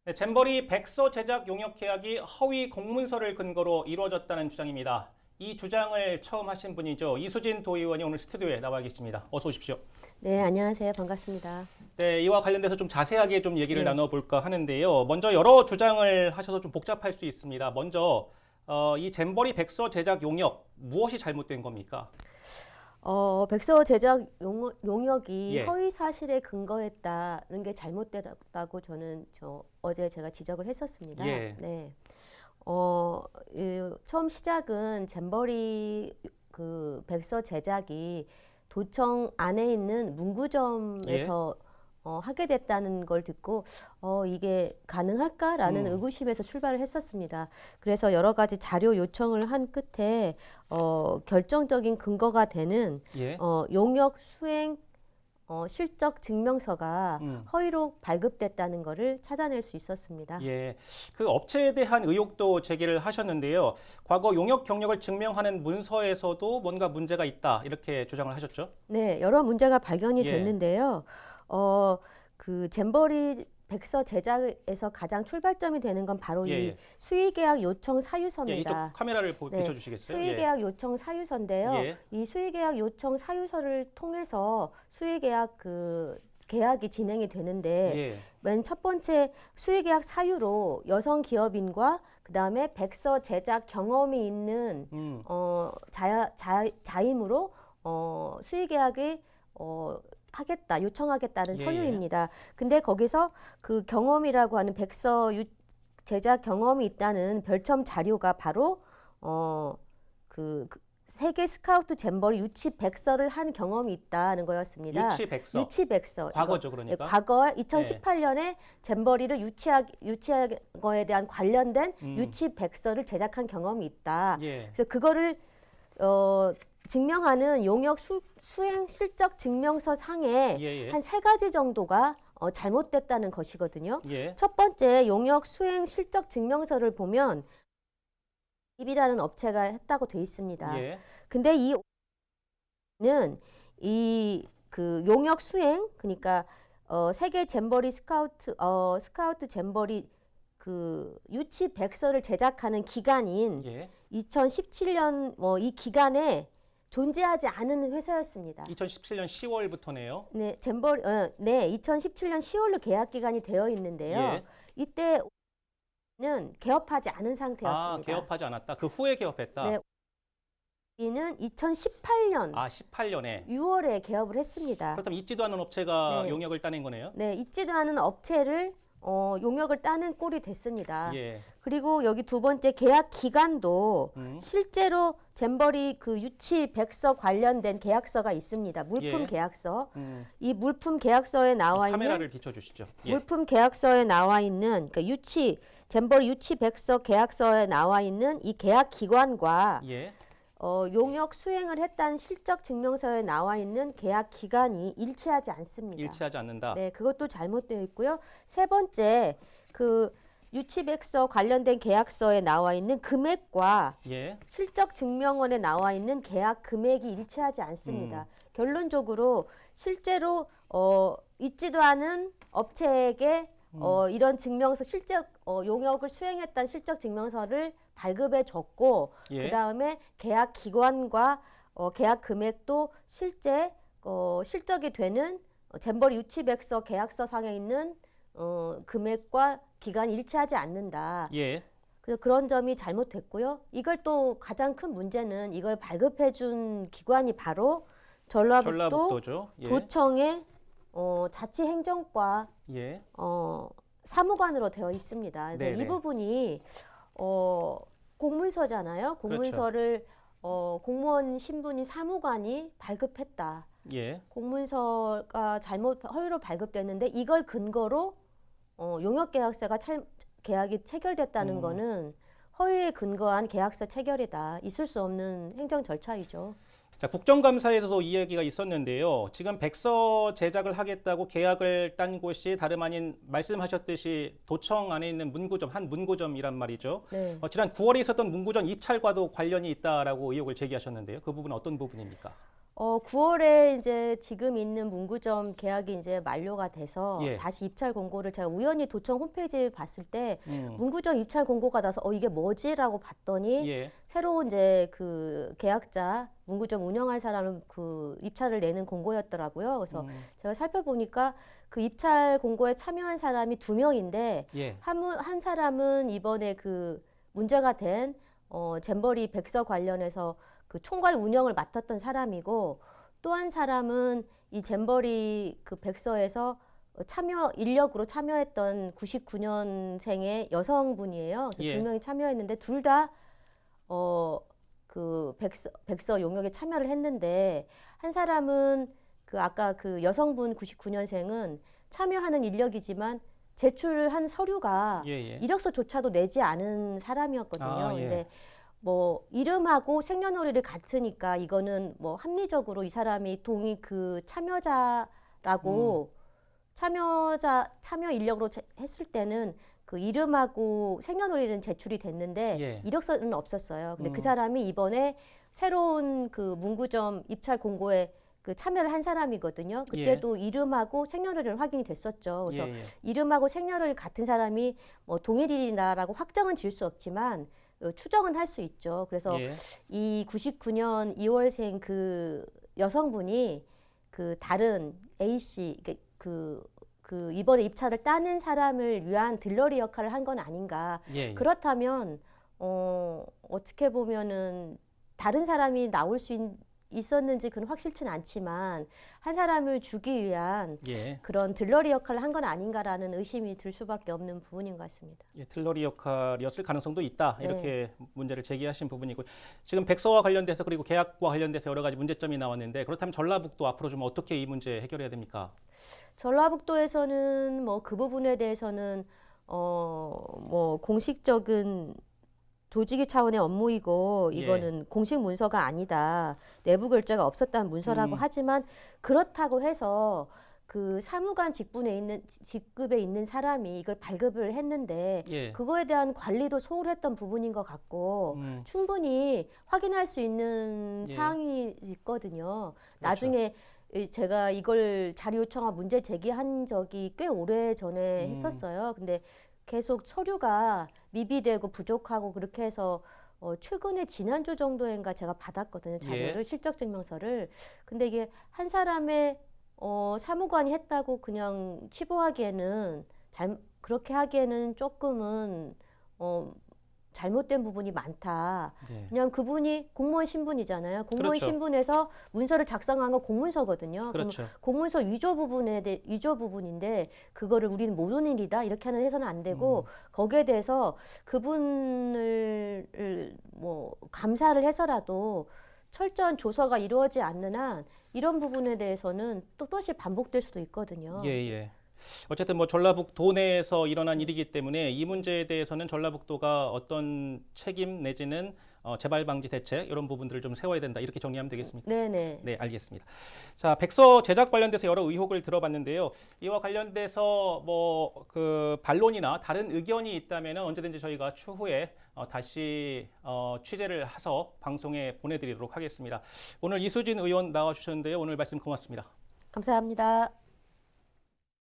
네, 잼버리 백서 제작 용역 계약이 허위 공문서를 근거로 이루어졌다는 주장입니다. 이 주장을 처음 하신 분이죠. 이수진 도의원이 오늘 스튜디오에 나와 계십니다. 어서 오십시오. 네, 안녕하세요. 반갑습니다. 네, 이와 관련돼서 좀 자세하게 좀 얘기를 네. 나눠볼까 하는데요. 먼저 여러 주장을 하셔서 좀 복잡할 수 있습니다. 먼저 이 잼버리 백서 제작 용역 무엇이 잘못된 겁니까? 백서 제작 용역이 예. 허위 사실에 근거했다는 게 잘못됐다고 저는 어제 제가 지적을 했었습니다. 예. 네. 처음 시작은 잼버리 그 백서 제작이 도청 안에 있는 문구점에서 하게 됐다는 걸 듣고 이게 가능할까라는 의구심에서 출발을 했었습니다. 그래서 여러 가지 자료 요청을 한 끝에 결정적인 근거가 되는 예. 용역 수행 실적 증명서가 허위로 발급됐다는 것을 찾아낼 수 있었습니다. 예, 그 업체에 대한 의혹도 제기를 하셨는데요. 과거 용역 경력을 증명하는 문서에서도 뭔가 문제가 있다 이렇게 주장을 하셨죠? 네, 여러 문제가 발견이 예. 됐는데요. 그 잼버리 백서 제작에서 가장 출발점이 되는 건 바로 예, 이 예. 수의계약 요청 예, 사유서입니다. 이쪽 카메라를 네, 비춰주시겠어요? 수의계약 요청 사유서인데요. 예. 이 수의계약 요청 사유서를 통해서 수의계약 계약이 진행이 되는데 예. 맨 첫 번째 수의계약 사유로 여성 기업인과 그다음에 백서 제작 경험이 있는 자임으로 수의계약이 하겠다, 요청하겠다는 예, 서류입니다. 근데 거기서 그 경험이라고 하는 제작 경험이 있다는 별첨 자료가 바로 그 세계 스카우트 잼버리 유치 백서를 한 경험이 있다는 거였습니다. 유치 백서. 유치 백서. 과거죠, 이거, 그러니까. 과거 2018년에 잼버리를 유치한 거에 대한 관련된 유치 백서를 제작한 경험이 있다. 예. 그래서 그거를 증명하는 용역 수행 실적 증명서 상에 예, 예. 한 세 가지 정도가 잘못됐다는 것이거든요. 예. 첫 번째 용역 수행 실적 증명서를 보면 입이라는 업체가 했다고 돼 있습니다. 예. 근데 이는 이 그 용역 수행 그러니까 세계 잼버리 스카우트 잼버리 그 유치 백서를 제작하는 기간인 예. 2017년 이 기간에 존재하지 않은 회사였습니다. 2017년 10월부터네요. 네, 2017년 10월로 계약 기간이 되어 있는데요. 예. 이때는 개업하지 않은 상태였습니다. 아, 개업하지 않았다. 그 후에 개업했다. 네. 이는 2018년 18년에. 6월에 개업을 했습니다. 그렇다면 있지도 않은 업체가 네. 용역을 따낸 거네요. 네, 있지도 않은 업체를 용역을 따는 꼴이 됐습니다. 예. 그리고 여기 두 번째 계약 기간도 실제로 잼버리 그 유치 백서 관련된 계약서가 있습니다. 물품 예. 계약서. 이 물품 계약서에 나와 있는 카메라를 비춰주시죠. 예. 물품 계약서에 나와 있는 그 잼버리 유치 백서 계약서에 나와 있는 이 계약 기관과 예. 용역 수행을 했다는 실적 증명서에 나와 있는 계약 기간이 일치하지 않습니다. 일치하지 않는다. 네, 그것도 잘못되어 있고요. 세 번째, 그 유치백서 관련된 계약서에 나와 있는 금액과 예. 실적 증명원에 나와 있는 계약 금액이 일치하지 않습니다. 결론적으로 실제로 있지도 않은 업체에게 이런 증명서 용역을 수행했다는 실적 증명서를 발급해 줬고 예. 그다음에 계약 기관과 계약 금액도 실적이 되는 잼버리 유치백서 계약서 상에 있는 금액과 기간이 일치하지 않는다. 예. 그래서 그런 점이 잘못됐고요. 이걸 또 가장 큰 문제는 이걸 발급해 준 기관이 바로 전라북도죠. 예. 도청의 자치행정과 예. 사무관으로 되어 있습니다. 그래서 네네. 이 부분이 공문서잖아요. 공문서를 공무원 신분이 사무관이 발급했다. 예. 공문서가 허위로 발급됐는데 이걸 근거로 용역계약서가 계약이 체결됐다는 거는 허위에 근거한 계약서 체결이다. 있을 수 없는 행정 절차이죠. 자, 국정감사에서도 이 얘기가 있었는데요. 지금 백서 제작을 하겠다고 계약을 딴 곳이 다름 아닌 말씀하셨듯이 도청 안에 있는 한 문구점이란 말이죠. 네. 지난 9월에 있었던 문구점 입찰과도 관련이 있다라고 의혹을 제기하셨는데요. 그 부분은 어떤 부분입니까? 9월에 이제 지금 있는 문구점 계약이 이제 만료가 돼서 예. 다시 입찰 공고를 제가 우연히 도청 홈페이지 봤을 때 음. 문구점 입찰 공고가 나서 이게 뭐지라고 봤더니 예. 새로운 이제 그 계약자 문구점 운영할 사람을 그 입찰을 내는 공고였더라고요. 그래서 제가 살펴보니까 그 입찰 공고에 참여한 사람이 2명인데 예. 한 사람은 이번에 그 문제가 된 잼버리 백서 관련해서 그 총괄 운영을 맡았던 사람이고 또 한 사람은 이 잼버리 그 백서에서 참여 인력으로 참여했던 99년생의 여성분이에요. 그래서 예. 2명이 참여했는데 둘 다 그 백서 용역에 참여를 했는데 한 사람은 그 아까 그 여성분 99년생은 참여하는 인력이지만 제출한 서류가 예. 예. 이력서조차도 내지 않은 사람이었거든요. 아, 예. 근데 뭐 이름하고 생년월일이 같으니까 이거는 뭐 합리적으로 이 사람이 그 참여자라고 참여 인력으로 했을 때는 그 이름하고 생년월일은 제출이 됐는데 예. 이력서는 없었어요. 근데 그 사람이 이번에 새로운 그 문구점 입찰 공고에 그 참여를 한 사람이거든요. 그때도 이름하고 생년월일 확인이 됐었죠. 그래서 예. 예. 이름하고 생년월일 같은 사람이 뭐 동일이다라고 확정은 지을 수 없지만 추정은 할 수 있죠. 그래서 예. 이 99년 2월생 그 여성분이 그 다른 A 씨 그 이번에 입찰을 따는 사람을 위한 들러리 역할을 한 건 아닌가. 예. 예. 그렇다면 어떻게 보면은 다른 사람이 나올 수 있었는지 그건 확실치는 않지만 한 사람을 주기 위한 예. 그런 들러리 역할을 한 건 아닌가라는 의심이 들 수밖에 없는 부분인 것 같습니다. 예, 들러리 역할이었을 가능성도 있다. 네. 이렇게 문제를 제기하신 부분이고 지금 백서와 관련돼서 그리고 계약과 관련돼서 여러 가지 문제점이 나왔는데 그렇다면 전라북도 앞으로 좀 어떻게 이 문제 해결해야 됩니까? 전라북도에서는 뭐 그 부분에 대해서는 뭐 공식적인 조직위 차원의 업무이고 이거는 공식 문서가 아니다. 내부 결제가 없었다는 문서라고 하지만 그렇다고 해서 그 사무관 직급에 있는 사람이 이걸 발급을 했는데 예. 그거에 대한 관리도 소홀했던 부분인 것 같고 충분히 확인할 수 있는 예. 사항이 있거든요. 그렇죠. 나중에 제가 이걸 자료 요청과 문제 제기한 적이 꽤 오래 전에 했었어요. 근데 계속 서류가 미비되고 부족하고 그렇게 해서 최근에 지난주 정도인가 제가 받았거든요. 자료를, 실적 증명서를. 근데 이게 한 사람의 사무관이 했다고 그냥 치부하기에는 그렇게 하기에는 조금은 잘못된 부분이 많다. 네. 그냥 그분이 공무원 신분이잖아요. 공무원 그렇죠. 신분에서 문서를 작성한 건 공문서거든요. 그렇죠. 그럼 공문서 위조 부분인데 그거를 우리는 모르는 일이다 이렇게 하는 해서는 안 되고 거기에 대해서 그분을 뭐 감사를 해서라도 철저한 조사가 이루어지지 않는 한 이런 부분에 대해서는 또다시 반복될 수도 있거든요. 예, 예. 어쨌든 뭐 전라북도 내에서 일어난 일이기 때문에 이 문제에 대해서는 전라북도가 어떤 책임 내지는 재발 방지 대책 이런 부분들을 좀 세워야 된다 이렇게 정리하면 되겠습니까? 네네. 네, 알겠습니다. 자, 백서 제작 관련돼서 여러 의혹을 들어봤는데요. 이와 관련돼서 뭐 그 반론이나 다른 의견이 있다면 언제든지 저희가 추후에 다시 취재를 해서 방송에 보내드리도록 하겠습니다. 오늘 이수진 의원 나와주셨는데요. 오늘 말씀 고맙습니다. 감사합니다.